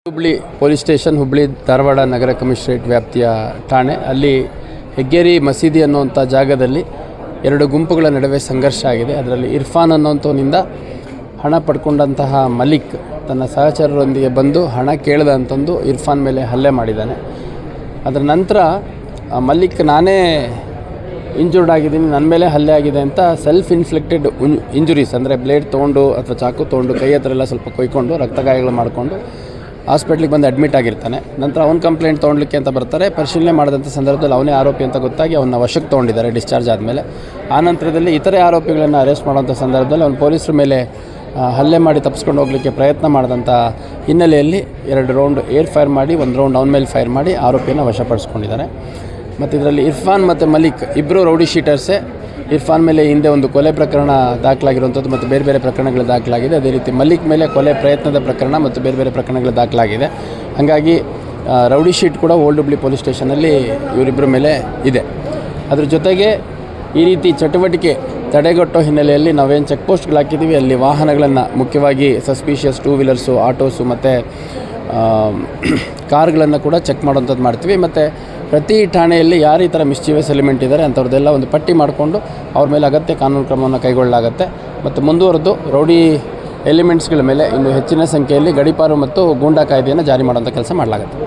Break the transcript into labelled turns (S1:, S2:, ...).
S1: Hubli police station Hubli Dharwad ನಗರ commissionerate ವ್ಯಾಪ್ತಿಯ ಠಾಣೆ ಅಲ್ಲಿ ಹೆಗ್ಗೇರಿ ಮಸೀದಿ ಅನ್ನುವಂಥ ಜಾಗದಲ್ಲಿ ಎರಡು ಗುಂಪುಗಳ ನಡುವೆ ಸಂಘರ್ಷ ಆಗಿದೆ. ಅದರಲ್ಲಿ ಇರ್ಫಾನ್ ಅನ್ನುವಂಥವನಿಂದ ಹಣ ಪಡ್ಕೊಂಡಂತಹ ಮಲಿಕ್ ತನ್ನ ಸಹಚರರೊಂದಿಗೆ ಬಂದು ಹಣ ಕೇಳಿದ ಅಂತಂದು ಇರ್ಫಾನ್ ಮೇಲೆ ಹಲ್ಲೆ ಮಾಡಿದ್ದಾನೆ. ಅದರ ನಂತರ ಮಲಿಕ್ ನಾನೇ ಇಂಜೂರ್ಡ್ ಆಗಿದ್ದೀನಿ, ನನ್ನ ಮೇಲೆ ಹಲ್ಲೆ ಆಗಿದೆ ಅಂತ ಸೆಲ್ಫ್ ಇನ್ಫ್ಲಿಕ್ಟೆಡ್ ಇಂಜುರೀಸ್ ಅಂದರೆ ಬ್ಲೇಡ್ ತೊಗೊಂಡು ಅಥವಾ ಚಾಕು ತೊಗೊಂಡು ಕೈ ಹತ್ರ ಎಲ್ಲ ಸ್ವಲ್ಪ ಕೊಯ್ಕೊಂಡು ರಕ್ತ ಗಾಯಗಳು ಮಾಡಿಕೊಂಡು ಹಾಸ್ಪಿಟ್ಲಿಗೆ ಬಂದು ಅಡ್ಮಿಟ್ ಆಗಿರ್ತಾನೆ. ನಂತರ ಅವ್ನು ಕಂಪ್ಲೇಂಟ್ ತೊಗೊಳ್ಲಿಕ್ಕೆ ಅಂತ ಬರ್ತಾರೆ. ಪರಿಶೀಲನೆ ಮಾಡಿದಂಥ ಸಂದರ್ಭದಲ್ಲಿ ಅವನೇ ಆರೋಪಿ ಅಂತ ಗೊತ್ತಾಗಿ ಅವನ್ನ ವಶಕ್ಕೆ ತೊಗೊಂಡಿದ್ದಾರೆ ಡಿಸ್ಚಾರ್ಜ್ ಆದಮೇಲೆ. ಆ ನಂತರದಲ್ಲಿ ಇತರೆ ಆರೋಪಿಗಳನ್ನು ಅರೆಸ್ಟ್ ಮಾಡುವಂಥ ಸಂದರ್ಭದಲ್ಲಿ ಅವನು ಪೊಲೀಸರ ಮೇಲೆ ಹಲ್ಲೆ ಮಾಡಿ ತಪ್ಪಿಸ್ಕೊಂಡು ಹೋಗಲಿಕ್ಕೆ ಪ್ರಯತ್ನ ಮಾಡಿದಂಥ ಹಿನ್ನೆಲೆಯಲ್ಲಿ 2 ರೌಂಡ್ ಏರ್ ಫೈರ್ ಮಾಡಿ 1 ರೌಂಡ್ ಅವನ ಮೇಲೆ ಫೈರ್ ಮಾಡಿ ಆರೋಪಿಯನ್ನು ವಶಪಡಿಸ್ಕೊಂಡಿದ್ದಾರೆ. ಮತ್ತು ಇದರಲ್ಲಿ ಇರ್ಫಾನ್ ಮತ್ತು ಮಲಿಕ್ ಇಬ್ಬರು ರೌಡಿ ಶೀಟರ್ಸೇ. ಇರ್ಫಾನ್ ಮೇಲೆ ಹಿಂದೆ ಒಂದು ಕೊಲೆ ಪ್ರಕರಣ ದಾಖಲಾಗಿರುವಂಥದ್ದು ಮತ್ತು ಬೇರೆ ಬೇರೆ ಪ್ರಕರಣಗಳು ದಾಖಲಾಗಿದೆ. ಅದೇ ರೀತಿ ಮಲಿಕ್ ಮೇಲೆ ಕೊಲೆ ಪ್ರಯತ್ನದ ಪ್ರಕರಣ ಮತ್ತು ಬೇರೆ ಬೇರೆ ಪ್ರಕರಣಗಳು ದಾಖಲಾಗಿದೆ. ಹಾಗಾಗಿ ರೌಡಿ ಶೀಟ್ ಕೂಡ ಓಲ್ಡ್ ಹುಬ್ಳಿ ಪೊಲೀಸ್ ಸ್ಟೇಷನಲ್ಲಿ ಇವರಿಬ್ಬರ ಮೇಲೆ ಇದೆ. ಅದ್ರ ಜೊತೆಗೆ ಈ ರೀತಿ ಚಟುವಟಿಕೆ ತಡೆಗಟ್ಟೋ ಹಿನ್ನೆಲೆಯಲ್ಲಿ ನಾವೇನು ಚೆಕ್ ಪೋಸ್ಟ್ಗಳು ಹಾಕಿದ್ದೀವಿ ಅಲ್ಲಿ ವಾಹನಗಳನ್ನು ಮುಖ್ಯವಾಗಿ ಸಸ್ಪಿಷಿಯಸ್ 2 ವೀಲರ್ಸು, ಆಟೋಸು ಮತ್ತು ಕಾರ್ಗಳನ್ನು ಕೂಡ ಚೆಕ್ ಮಾಡೋಂಥದ್ದು ಮಾಡ್ತೀವಿ. ಮತ್ತು ಪ್ರತಿ ಠಾಣೆಯಲ್ಲಿ ಯಾರು ಈ ಥರ ಮಿಸ್ಚೀವಿಯಸ್ ಎಲಿಮೆಂಟ್ ಇದ್ದಾರೆ ಅಂಥವ್ರದ್ದೆಲ್ಲ ಒಂದು ಪಟ್ಟಿ ಮಾಡಿಕೊಂಡು ಅವ್ರ ಮೇಲೆ ಅಗತ್ಯ ಕಾನೂನು ಕ್ರಮವನ್ನು ಕೈಗೊಳ್ಳಲಾಗುತ್ತೆ. ಮತ್ತು ಮುಂದುವರೆದು ರೌಡಿ ಎಲಿಮೆಂಟ್ಸ್ಗಳ ಮೇಲೆ ಇನ್ನು ಹೆಚ್ಚಿನ ಸಂಖ್ಯೆಯಲ್ಲಿ ಗಡೀಪಾರು ಮತ್ತು ಗೂಂಡಾ ಕಾಯ್ದೆಯನ್ನು ಜಾರಿ ಮಾಡುವಂಥ ಕೆಲಸ ಮಾಡಲಾಗುತ್ತೆ.